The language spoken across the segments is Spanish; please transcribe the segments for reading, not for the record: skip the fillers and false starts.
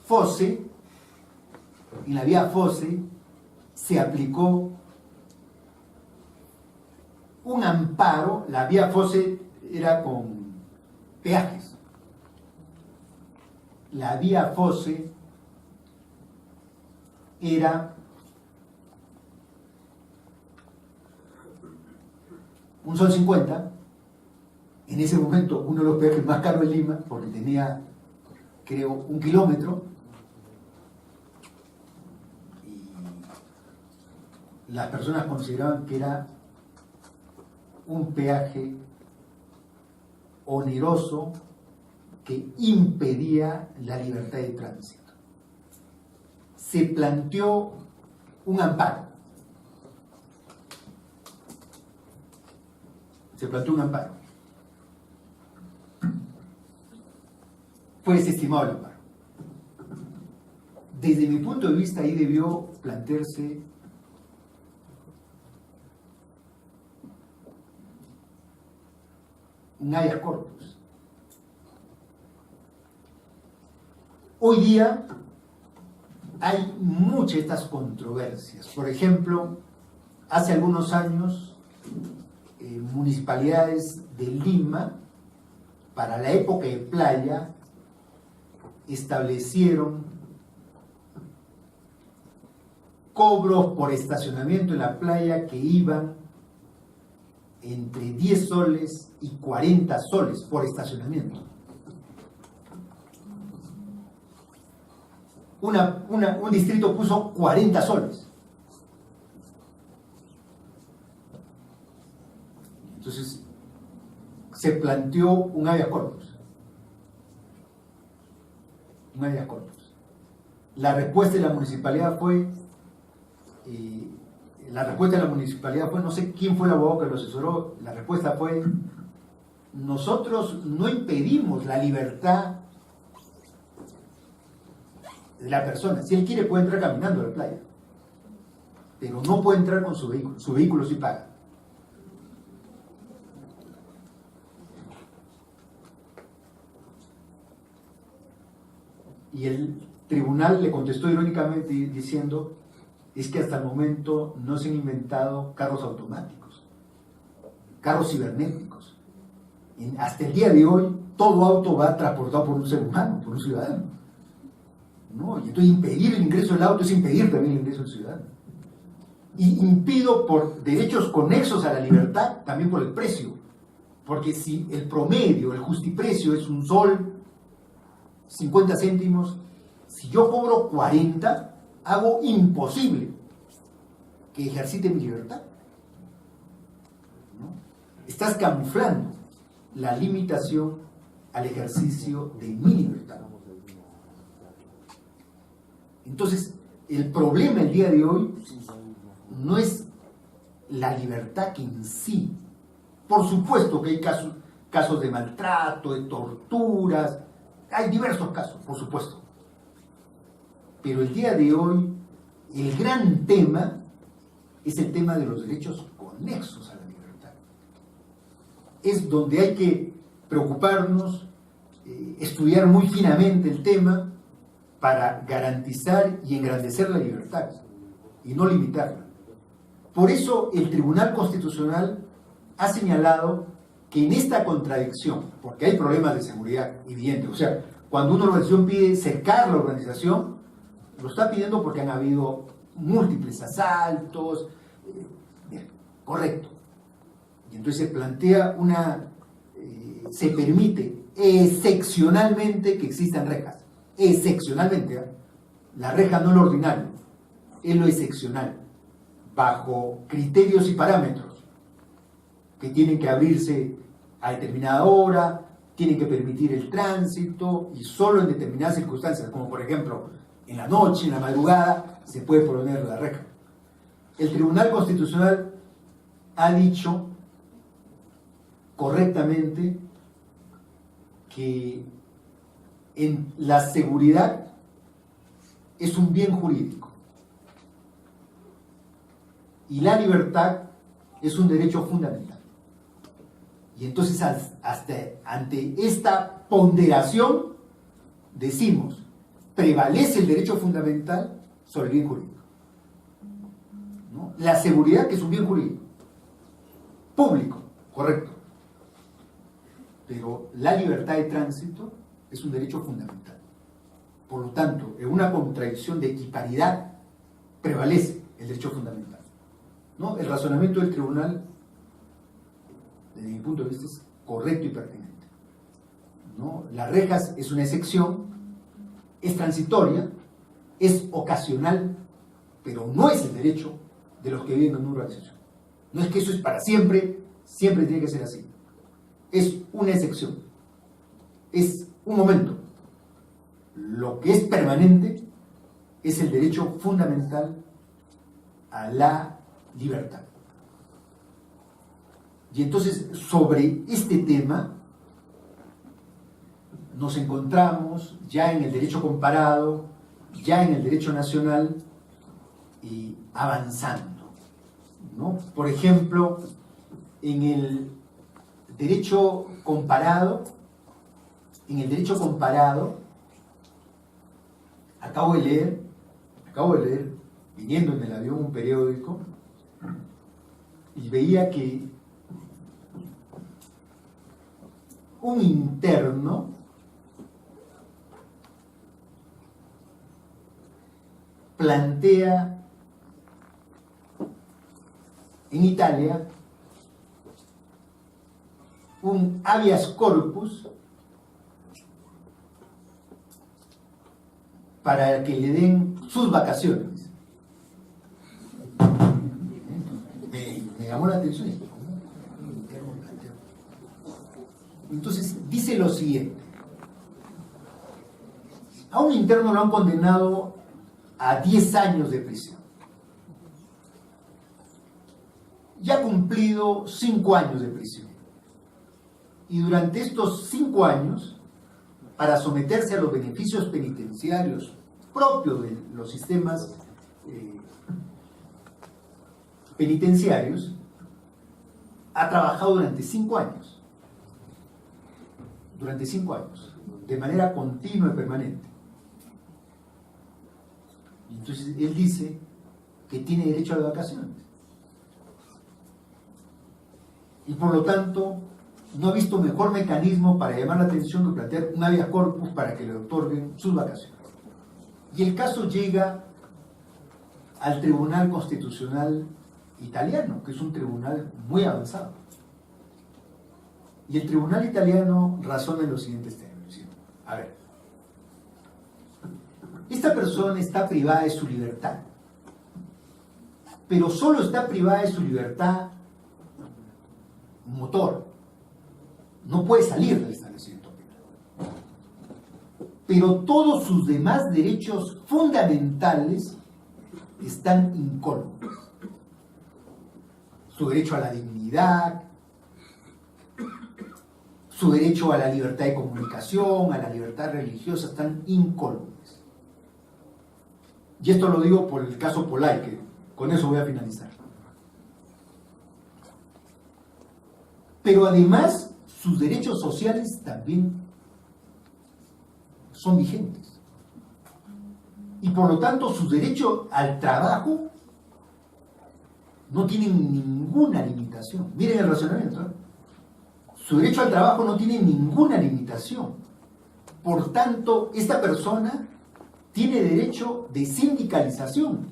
Fosse, en la vía Fosse, se aplicó un amparo. La vía Fosse era con peajes. La vía Fosse era $1.50. En ese momento uno de los peajes más caros de Lima, porque tenía, creo, 1 kilómetro, y las personas consideraban que era un peaje oneroso que impedía la libertad de tránsito. Se planteó un amparo. Fue desestimado el amparo. Desde mi punto de vista, ahí debió plantearse un habeas corpus. Hoy día hay muchas de estas controversias. Por ejemplo, hace algunos años, municipalidades de Lima, para la época de playa, establecieron cobros por estacionamiento en la playa que iban entre 10 soles y 40 soles por estacionamiento. Un distrito puso 40 soles. Entonces, se planteó un habeas corpus. La respuesta de la municipalidad fue, no sé quién fue el abogado que lo asesoró, la respuesta fue: nosotros no impedimos la libertad de la persona. Si él quiere puede entrar caminando a la playa, pero no puede entrar con su vehículo. Su vehículo sí paga. Y el tribunal le contestó irónicamente diciendo: es que hasta el momento no se han inventado carros automáticos, carros cibernéticos. Hasta el día de hoy, todo auto va transportado por un ser humano, por un ciudadano, ¿no? Y entonces impedir el ingreso del auto es impedir también el ingreso del ciudadano. Y impido por derechos conexos a la libertad, también por el precio. Porque si el promedio, el justiprecio es $1.50, si yo cobro 40, hago imposible que ejercite mi libertad, ¿no? Estás camuflando la limitación al ejercicio de mi libertad. Entonces, el problema el día de hoy no es la libertad que en sí. Por supuesto que hay casos de maltrato, de torturas, hay diversos casos, por supuesto. Pero el día de hoy, el gran tema es el tema de los derechos conexos a la libertad. Es donde hay que preocuparnos, estudiar muy finamente el tema para garantizar y engrandecer la libertad y no limitarla. Por eso el Tribunal Constitucional ha señalado que en esta contradicción, porque hay problemas de seguridad evidentes, o sea, cuando una organización pide cercar la organización, lo está pidiendo porque han habido múltiples asaltos, correcto. Y entonces se plantea se permite excepcionalmente que existan rejas, excepcionalmente, ¿eh? La reja no es lo ordinario, es lo excepcional, bajo criterios y parámetros que tienen que abrirse a determinada hora, tienen que permitir el tránsito y solo en determinadas circunstancias, como por ejemplo en la noche, en la madrugada, se puede poner la reja. El Tribunal Constitucional ha dicho correctamente que en la seguridad es un bien jurídico y la libertad es un derecho fundamental. Y entonces ante esta ponderación decimos prevalece el derecho fundamental sobre el bien jurídico, ¿no? La seguridad, que es un bien jurídico público, correcto, pero la libertad de tránsito es un derecho fundamental. Por lo tanto, en una contradicción de equiparidad prevalece el derecho fundamental, ¿no? El razonamiento del tribunal, desde mi punto de vista, es correcto y pertinente, ¿no? Las rejas es una excepción, es transitoria, es ocasional, pero no es el derecho de los que viven en una excepción. No es que eso es para siempre, siempre tiene que ser así. Es una excepción, es un momento. Lo que es permanente es el derecho fundamental a la libertad. Y entonces, sobre este tema, nos encontramos ya en el derecho comparado, ya en el derecho nacional, y avanzando, ¿no? Por ejemplo, en el derecho comparado, acabo de leer, viniendo en el avión, un periódico, y veía que un interno plantea en Italia un habeas corpus para que le den sus vacaciones. Me llamó la atención esto. Entonces dice lo siguiente: a un interno lo han condenado a 10 años de prisión. Ya ha cumplido 5 años de prisión. Y durante estos 5 años, para someterse a los beneficios penitenciarios propios de los sistemas penitenciarios, ha trabajado durante 5 años. Durante 5 años, de manera continua y permanente. Entonces él dice que tiene derecho a las vacaciones. Y por lo tanto, no ha visto mejor mecanismo para llamar la atención que plantear un habeas corpus para que le otorguen sus vacaciones. Y el caso llega al Tribunal Constitucional Italiano, que es un tribunal muy avanzado. Y el tribunal italiano razona en los siguientes términos. A ver, esta persona está privada de su libertad, pero solo está privada de su libertad motor. No puede salir del establecimiento penal. Pero todos sus demás derechos fundamentales están incólumes. Su derecho a la dignidad, su derecho a la libertad de comunicación, a la libertad religiosa, están incólumes. Y esto lo digo por el caso Polay, que con eso voy a finalizar. Pero además, sus derechos sociales también son vigentes. Y por lo tanto, sus derechos al trabajo no tienen ninguna limitación. Miren el razonamiento, ¿eh? Su derecho al trabajo no tiene ninguna limitación. Por tanto, esta persona tiene derecho de sindicalización.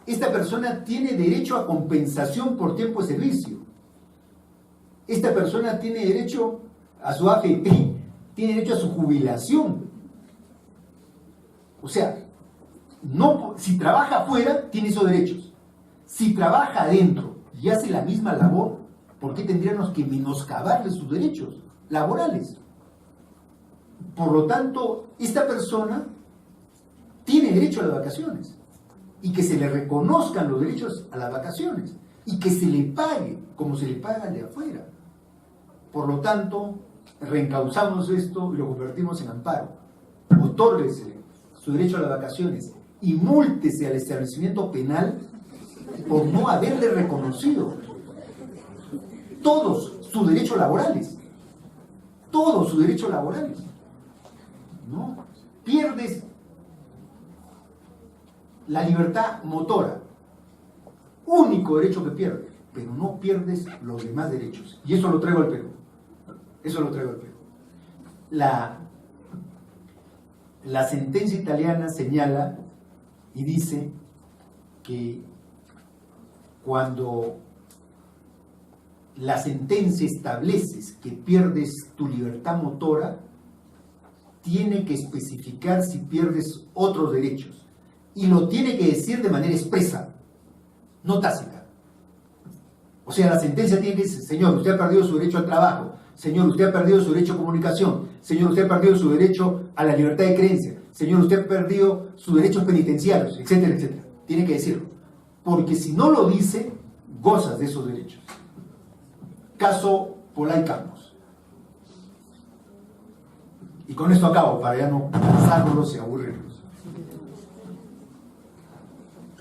Esta persona tiene derecho a compensación por tiempo de servicio. Esta persona tiene derecho a su AFP, tiene derecho a su jubilación. O sea, no, si trabaja afuera, tiene esos derechos. Si trabaja adentro y hace la misma labor, ¿por qué tendríamos que menoscabarle sus derechos laborales? Por lo tanto, esta persona tiene derecho a las vacaciones y que se le reconozcan los derechos a las vacaciones y que se le pague como se le paga al de afuera. Por lo tanto, reencauzamos esto y lo convertimos en amparo. Otórguese su derecho a las vacaciones y múltese al establecimiento penal por no haberle reconocido todos sus derechos laborales. Todos sus derechos laborales. ¿no? Pierdes la libertad motora, único derecho que pierdes, pero no pierdes los demás derechos. Y eso lo traigo al Perú. Eso lo traigo al Perú. La sentencia italiana señala y dice que cuando la sentencia establece que pierdes tu libertad motora, tiene que especificar si pierdes otros derechos. Y lo tiene que decir de manera expresa, no tácita. O sea, la sentencia tiene que decir: señor, usted ha perdido su derecho al trabajo. Señor, usted ha perdido su derecho a comunicación. Señor, usted ha perdido su derecho a la libertad de creencia. Señor, usted ha perdido sus derechos penitenciarios, etcétera, etcétera. Tiene que decirlo. Porque si no lo dice, gozas de esos derechos. Caso Pola y Campos. Y con esto acabo, para ya no cansarlos y aburrirlos.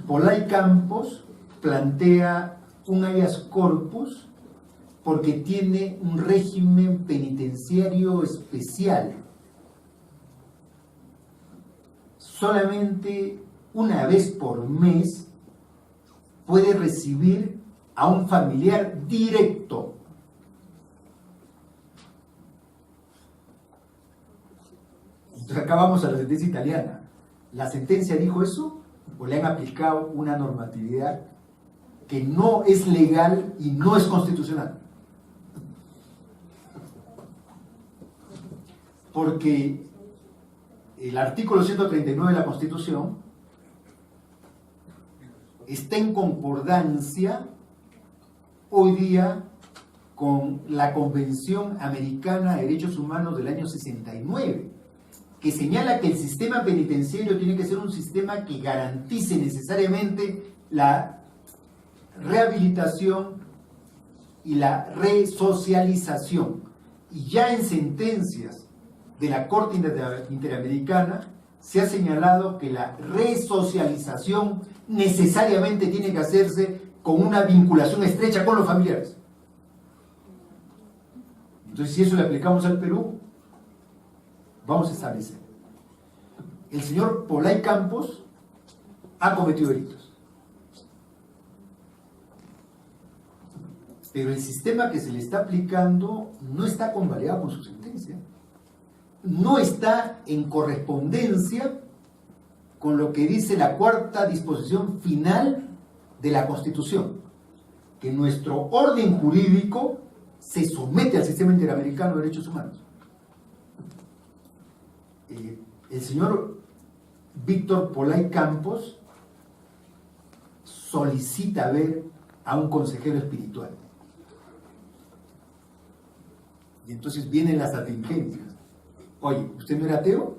Pola y Campos plantea un habeas corpus porque tiene un régimen penitenciario especial. Solamente una vez por mes puede recibir a un familiar directo. Entonces acá vamos a la sentencia italiana. ¿La sentencia dijo eso o le han aplicado una normatividad que no es legal y no es constitucional? Porque el artículo 139 de la Constitución está en concordancia hoy día con la Convención Americana de Derechos Humanos del año 69, que señala que el sistema penitenciario tiene que ser un sistema que garantice necesariamente la rehabilitación y la resocialización. Y ya en sentencias de la Corte Interamericana se ha señalado que la resocialización necesariamente tiene que hacerse con una vinculación estrecha con los familiares. Entonces, si eso le aplicamos al Perú, vamos a establecer: el señor Pola y Campos ha cometido delitos, pero el sistema que se le está aplicando no está convalidado con su sentencia, no está en correspondencia con lo que dice la cuarta disposición final de la Constitución, que nuestro orden jurídico se somete al sistema interamericano de derechos humanos. El señor Víctor Pola y Campos solicita ver a un consejero espiritual. Y entonces vienen las atingencias. Oye, ¿usted no era ateo?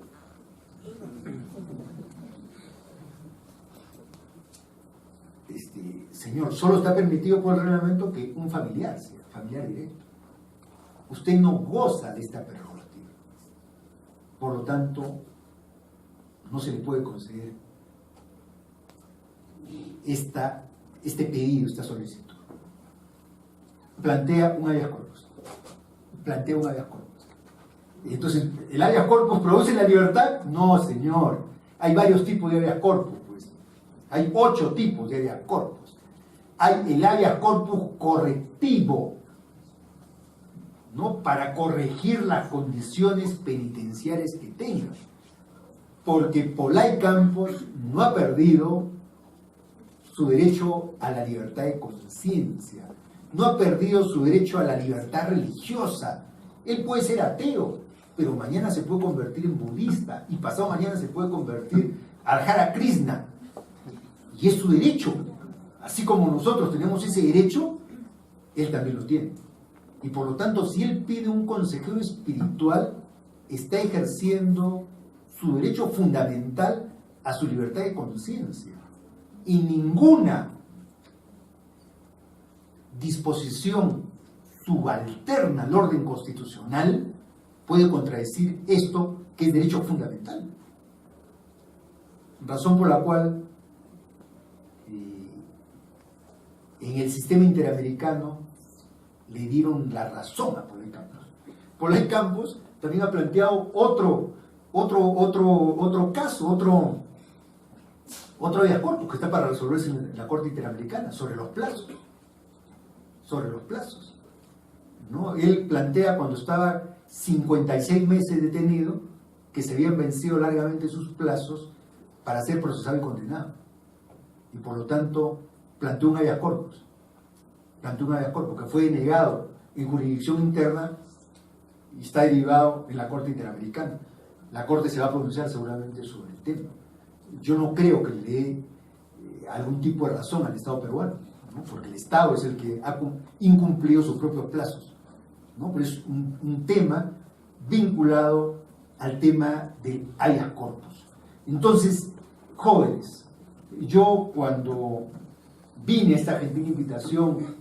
Señor, solo está permitido por el reglamento que un familiar sea familiar directo. Usted no goza de esta prerrogativa. Por lo tanto, no se le puede conceder este pedido, esta solicitud. Plantea un habeas corpus. Entonces, ¿el habeas corpus produce la libertad? No, señor. Hay varios tipos de habeas corpus, pues. Hay 8 tipos de habeas corpus. Hay el habeas corpus correctivo, ¿no? Para corregir las condiciones penitenciarias que tengan. Porque Pola y Campos no ha perdido su derecho a la libertad de conciencia, no ha perdido su derecho a la libertad religiosa. Él puede ser ateo, pero mañana se puede convertir en budista y pasado mañana se puede convertir al Hare Krishna. Y es su derecho. Así como nosotros tenemos ese derecho, él también lo tiene. Y por lo tanto, si él pide un consejero espiritual, está ejerciendo su derecho fundamental a su libertad de conciencia. Y ninguna disposición subalterna al orden constitucional puede contradecir esto, que es derecho fundamental. Razón por la cual en el sistema interamericano le dieron la razón a Pola y Campos. Pola y Campos también ha planteado otro otro caso, otro habeas corpus que está para resolverse en la Corte Interamericana sobre los plazos. Sobre los plazos, ¿no? Él plantea, cuando estaba 56 meses detenido, que se habían vencido largamente sus plazos para ser procesado y condenado. Y por lo tanto, planteó un habeas corpus. Que fue denegado en jurisdicción interna y está derivado en la Corte Interamericana. La Corte se va a pronunciar seguramente sobre el tema. Yo no creo que le dé algún tipo de razón al Estado peruano, ¿no? Porque el Estado es el que ha incumplido sus propios plazos, ¿no? Pero es un tema vinculado al tema del habeas corpus. Entonces, jóvenes, yo cuando vine a esta gentil invitación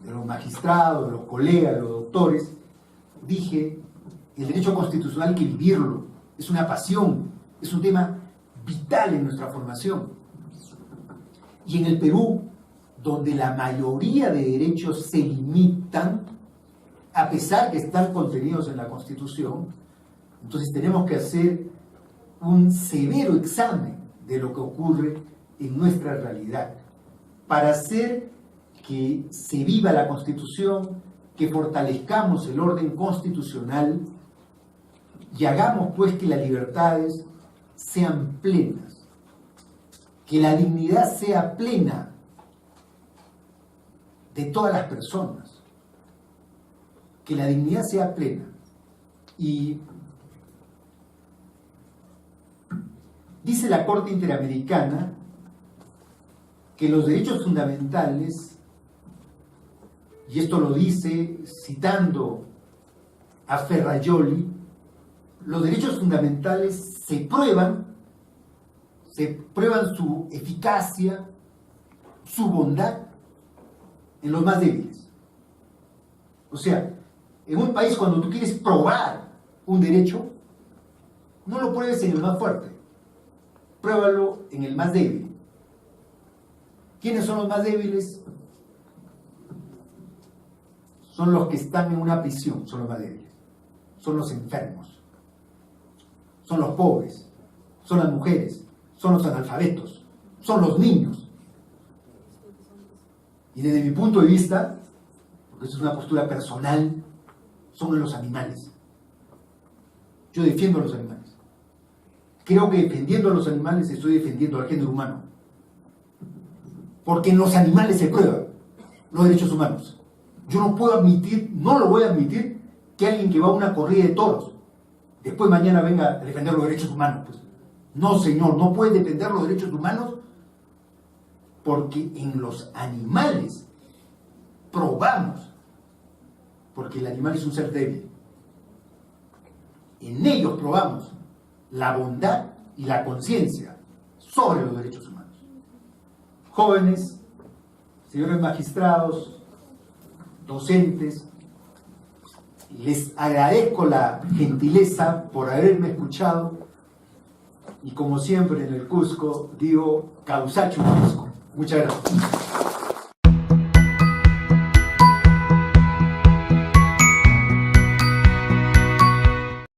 de los magistrados, de los colegas, de los doctores, dije, el derecho constitucional hay que vivirlo, es una pasión, es un tema vital en nuestra formación. Y en el Perú, donde la mayoría de derechos se limitan, a pesar que están contenidos en la Constitución, entonces tenemos que hacer un severo examen de lo que ocurre en nuestra realidad, para hacer que se viva la Constitución, que fortalezcamos el orden constitucional y hagamos pues que las libertades sean plenas, que la dignidad sea plena de todas las personas, que la dignidad sea plena. Y dice la Corte Interamericana que los derechos fundamentales, y esto lo dice citando a Ferrajoli, los derechos fundamentales se prueban su eficacia, su bondad en los más débiles. O sea, en un país, cuando tú quieres probar un derecho, no lo pruebes en el más fuerte, pruébalo en el más débil. ¿Quiénes son los más débiles? Son los que están en una prisión, son los más débiles. Son los enfermos, son los pobres, son las mujeres, son los analfabetos, son los niños. Y desde mi punto de vista, porque esto es una postura personal, son los animales. Yo defiendo a los animales. Creo que defendiendo a los animales estoy defendiendo al género humano. Porque en los animales se prueban los derechos humanos. Yo no puedo admitir, no lo voy a admitir, que alguien que va a una corrida de toros, después mañana venga a defender los derechos humanos. Pues, no, señor, no puede defender los derechos humanos, porque en los animales probamos, porque el animal es un ser débil, en ellos probamos la bondad y la conciencia sobre los derechos humanos. Jóvenes, señores magistrados, docentes, les agradezco la gentileza por haberme escuchado y como siempre en el Cusco digo, Causacho Cusco. Muchas gracias.